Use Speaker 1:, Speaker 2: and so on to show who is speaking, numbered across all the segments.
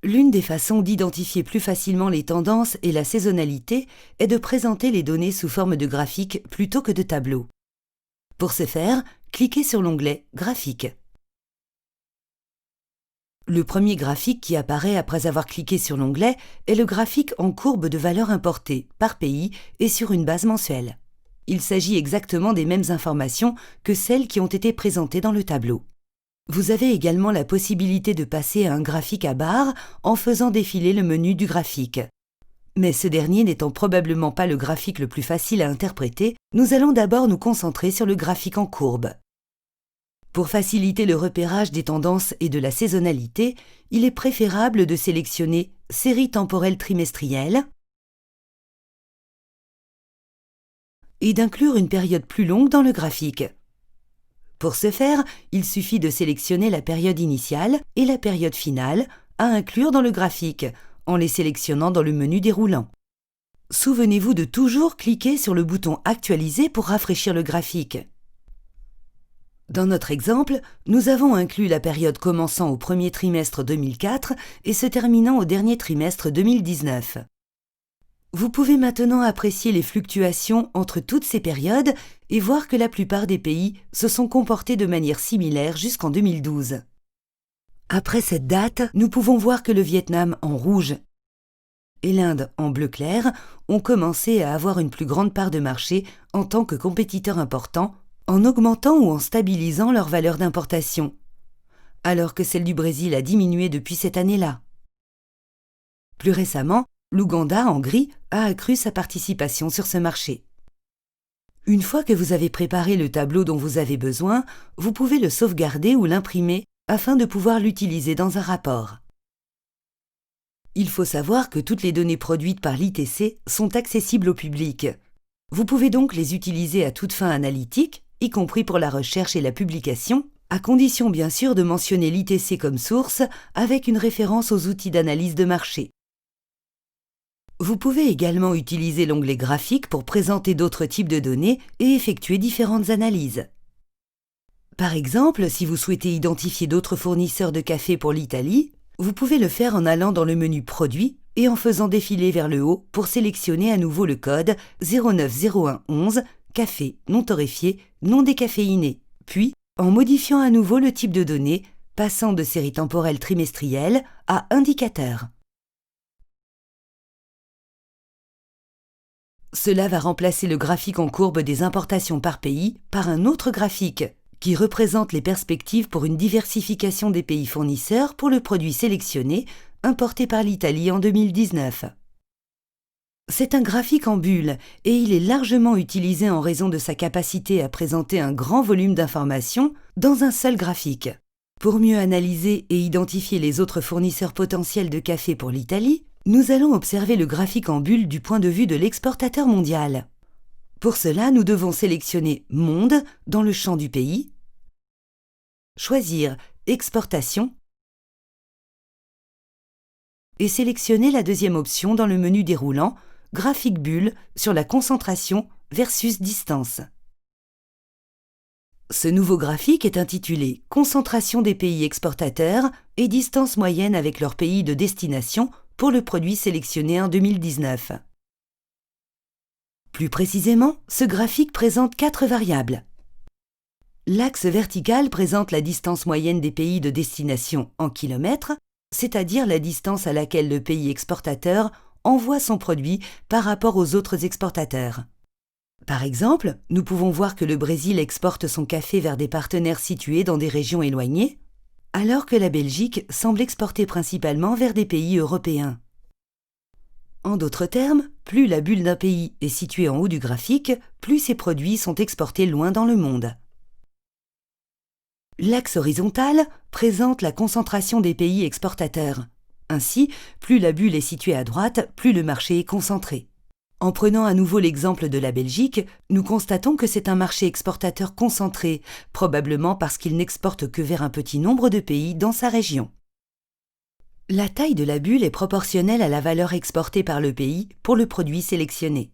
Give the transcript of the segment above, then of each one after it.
Speaker 1: L'une des façons d'identifier plus facilement les tendances et la saisonnalité est de présenter les données sous forme de graphiques plutôt que de tableaux. Pour ce faire, cliquez sur l'onglet « Graphiques ». Le premier graphique qui apparaît après avoir cliqué sur l'onglet est le graphique en courbe de valeur importée, par pays et sur une base mensuelle. Il s'agit exactement des mêmes informations que celles qui ont été présentées dans le tableau. Vous avez également la possibilité de passer à un graphique à barres en faisant défiler le menu du graphique. Mais ce dernier n'étant probablement pas le graphique le plus facile à interpréter, nous allons d'abord nous concentrer sur le graphique en courbe. Pour faciliter le repérage des tendances et de la saisonnalité, il est préférable de sélectionner « Série temporelle trimestrielle » et d'inclure une période plus longue dans le graphique. Pour ce faire, il suffit de sélectionner la période initiale et la période finale à inclure dans le graphique, en les sélectionnant dans le menu déroulant. Souvenez-vous de toujours cliquer sur le bouton « Actualiser » pour rafraîchir le graphique. Dans notre exemple, nous avons inclus la période commençant au premier trimestre 2004 et se terminant au dernier trimestre 2019. Vous pouvez maintenant apprécier les fluctuations entre toutes ces périodes et voir que la plupart des pays se sont comportés de manière similaire jusqu'en 2012. Après cette date, nous pouvons voir que le Vietnam en rouge et l'Inde en bleu clair ont commencé à avoir une plus grande part de marché en tant que compétiteurs importants, en augmentant ou en stabilisant leur valeur d'importation, alors que celle du Brésil a diminué depuis cette année-là. Plus récemment, l'Ouganda, en gris, a accru sa participation sur ce marché. Une fois que vous avez préparé le tableau dont vous avez besoin, vous pouvez le sauvegarder ou l'imprimer afin de pouvoir l'utiliser dans un rapport. Il faut savoir que toutes les données produites par l'ITC sont accessibles au public. Vous pouvez donc les utiliser à toute fin analytique, y compris pour la recherche et la publication, à condition bien sûr de mentionner l'ITC comme source avec une référence aux outils d'analyse de marché. Vous pouvez également utiliser l'onglet Graphiques pour présenter d'autres types de données et effectuer différentes analyses. Par exemple, si vous souhaitez identifier d'autres fournisseurs de café pour l'Italie, vous pouvez le faire en allant dans le menu Produits et en faisant défiler vers le haut pour sélectionner à nouveau le code 090111 café non torréfié, non décaféiné, puis en modifiant à nouveau le type de données, passant de série temporelle trimestrielle à indicateur. Cela va remplacer le graphique en courbe des importations par pays par un autre graphique qui représente les perspectives pour une diversification des pays fournisseurs pour le produit sélectionné importé par l'Italie en 2019. C'est un graphique en bulles et il est largement utilisé en raison de sa capacité à présenter un grand volume d'informations dans un seul graphique. Pour mieux analyser et identifier les autres fournisseurs potentiels de café pour l'Italie, nous allons observer le graphique en bulles du point de vue de l'exportateur mondial. Pour cela, nous devons sélectionner « Monde » dans le champ du pays, choisir « Exportation » et sélectionner la deuxième option dans le menu déroulant « Graphique bulle sur la concentration versus distance ». Ce nouveau graphique est intitulé « Concentration des pays exportateurs et distance moyenne avec leur pays de destination pour le produit sélectionné en 2019 ». Plus précisément, ce graphique présente 4 variables. L'axe vertical présente la distance moyenne des pays de destination en kilomètres, c'est-à-dire la distance à laquelle le pays exportateur envoie son produit par rapport aux autres exportateurs. Par exemple, nous pouvons voir que le Brésil exporte son café vers des partenaires situés dans des régions éloignées, alors que la Belgique semble exporter principalement vers des pays européens. En d'autres termes, plus la bulle d'un pays est située en haut du graphique, plus ses produits sont exportés loin dans le monde. L'axe horizontal présente la concentration des pays exportateurs. Ainsi, plus la bulle est située à droite, plus le marché est concentré. En prenant à nouveau l'exemple de la Belgique, nous constatons que c'est un marché exportateur concentré, probablement parce qu'il n'exporte que vers un petit nombre de pays dans sa région. La taille de la bulle est proportionnelle à la valeur exportée par le pays pour le produit sélectionné.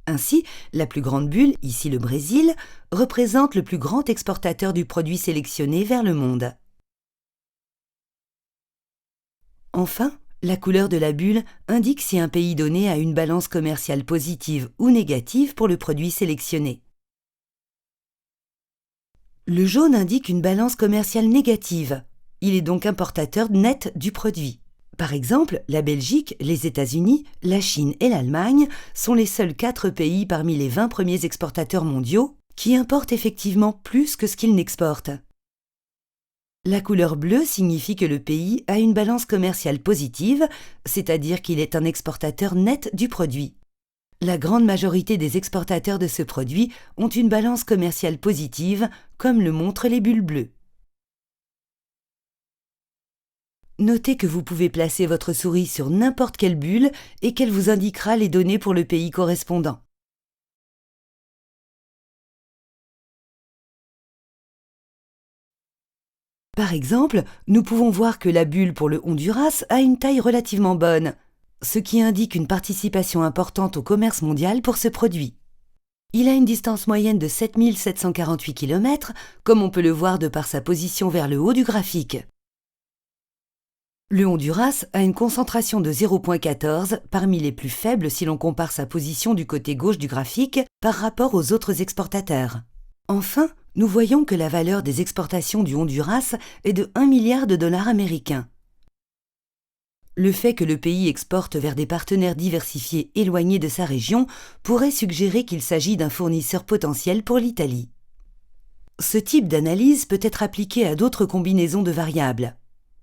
Speaker 1: Ainsi, la plus grande bulle, ici le Brésil, représente le plus grand exportateur du produit sélectionné vers le monde. Enfin, la couleur de la bulle indique si un pays donné a une balance commerciale positive ou négative pour le produit sélectionné. Le jaune indique une balance commerciale négative. Il est donc importateur net du produit. Par exemple, la Belgique, les États-Unis, la Chine et l'Allemagne sont les seuls 4 pays parmi les 20 premiers exportateurs mondiaux qui importent effectivement plus que ce qu'ils n'exportent. La couleur bleue signifie que le pays a une balance commerciale positive, c'est-à-dire qu'il est un exportateur net du produit. La grande majorité des exportateurs de ce produit ont une balance commerciale positive, comme le montrent les bulles bleues. Notez que vous pouvez placer votre souris sur n'importe quelle bulle et qu'elle vous indiquera les données pour le pays correspondant. Par exemple, nous pouvons voir que la bulle pour le Honduras a une taille relativement bonne, ce qui indique une participation importante au commerce mondial pour ce produit. Il a une distance moyenne de 7 748 km, comme on peut le voir de par sa position vers le haut du graphique. Le Honduras a une concentration de 0,14, parmi les plus faibles si l'on compare sa position du côté gauche du graphique par rapport aux autres exportateurs. Enfin, nous voyons que la valeur des exportations du Honduras est de 1 milliard de dollars américains. Le fait que le pays exporte vers des partenaires diversifiés éloignés de sa région pourrait suggérer qu'il s'agit d'un fournisseur potentiel pour l'Italie. Ce type d'analyse peut être appliqué à d'autres combinaisons de variables.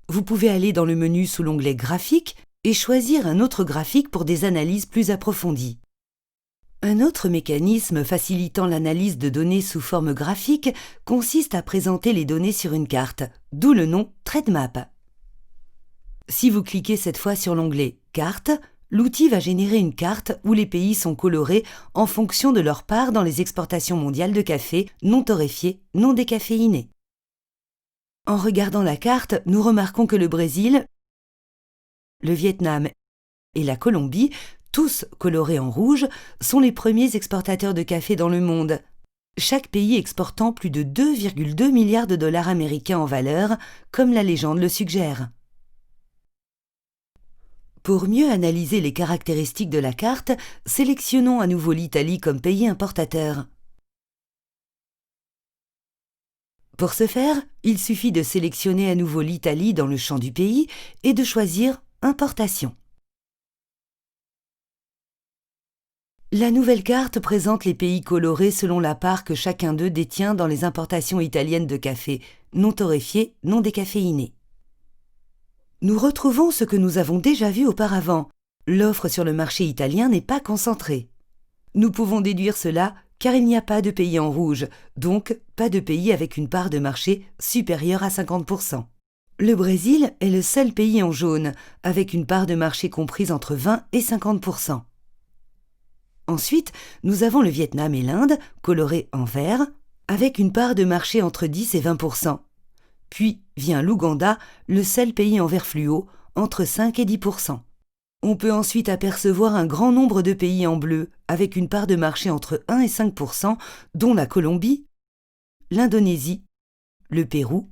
Speaker 1: Vous pouvez aller dans le menu sous l'onglet Graphique et choisir un autre graphique pour des analyses plus approfondies. Un autre mécanisme facilitant l'analyse de données sous forme graphique consiste à présenter les données sur une carte, d'où le nom TradeMap. Si vous cliquez cette fois sur l'onglet Carte, l'outil va générer une carte où les pays sont colorés en fonction de leur part dans les exportations mondiales de café non torréfié, non décaféiné. En regardant la carte, nous remarquons que le Brésil, le Vietnam et la Colombie, tous colorés en rouge, sont les premiers exportateurs de café dans le monde, chaque pays exportant plus de 2,2 milliards de dollars américains en valeur, comme la légende le suggère. Pour mieux analyser les caractéristiques de la carte, sélectionnons à nouveau l'Italie comme pays importateur. Pour ce faire, il suffit de sélectionner à nouveau l'Italie dans le champ du pays et de choisir Importation. La nouvelle carte présente les pays colorés selon la part que chacun d'eux détient dans les importations italiennes de café, non torréfié, non décaféiné. Nous retrouvons ce que nous avons déjà vu auparavant. L'offre sur le marché italien n'est pas concentrée. Nous pouvons déduire cela car il n'y a pas de pays en rouge, donc pas de pays avec une part de marché supérieure à 50%. Le Brésil est le seul pays en jaune, avec une part de marché comprise entre 20 et 50%. Ensuite, nous avons le Vietnam et l'Inde, colorés en vert, avec une part de marché entre 10 et 20%. Puis vient l'Ouganda, le seul pays en vert fluo, entre 5 et 10%. On peut ensuite apercevoir un grand nombre de pays en bleu, avec une part de marché entre 1 et 5%, dont la Colombie, l'Indonésie, le Pérou,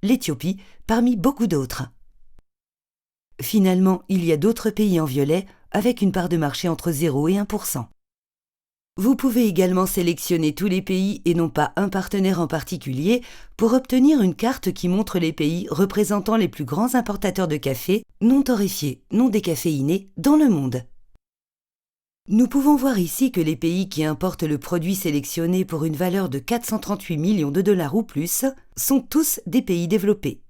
Speaker 1: l'Éthiopie, parmi beaucoup d'autres. Finalement, il y a d'autres pays en violet, avec une part de marché entre 0 et 1%. Vous pouvez également sélectionner tous les pays et non pas un partenaire en particulier pour obtenir une carte qui montre les pays représentant les plus grands importateurs de café non torréfié, non décaféiné dans le monde. Nous pouvons voir ici que les pays qui importent le produit sélectionné pour une valeur de 438 millions de dollars ou plus sont tous des pays développés.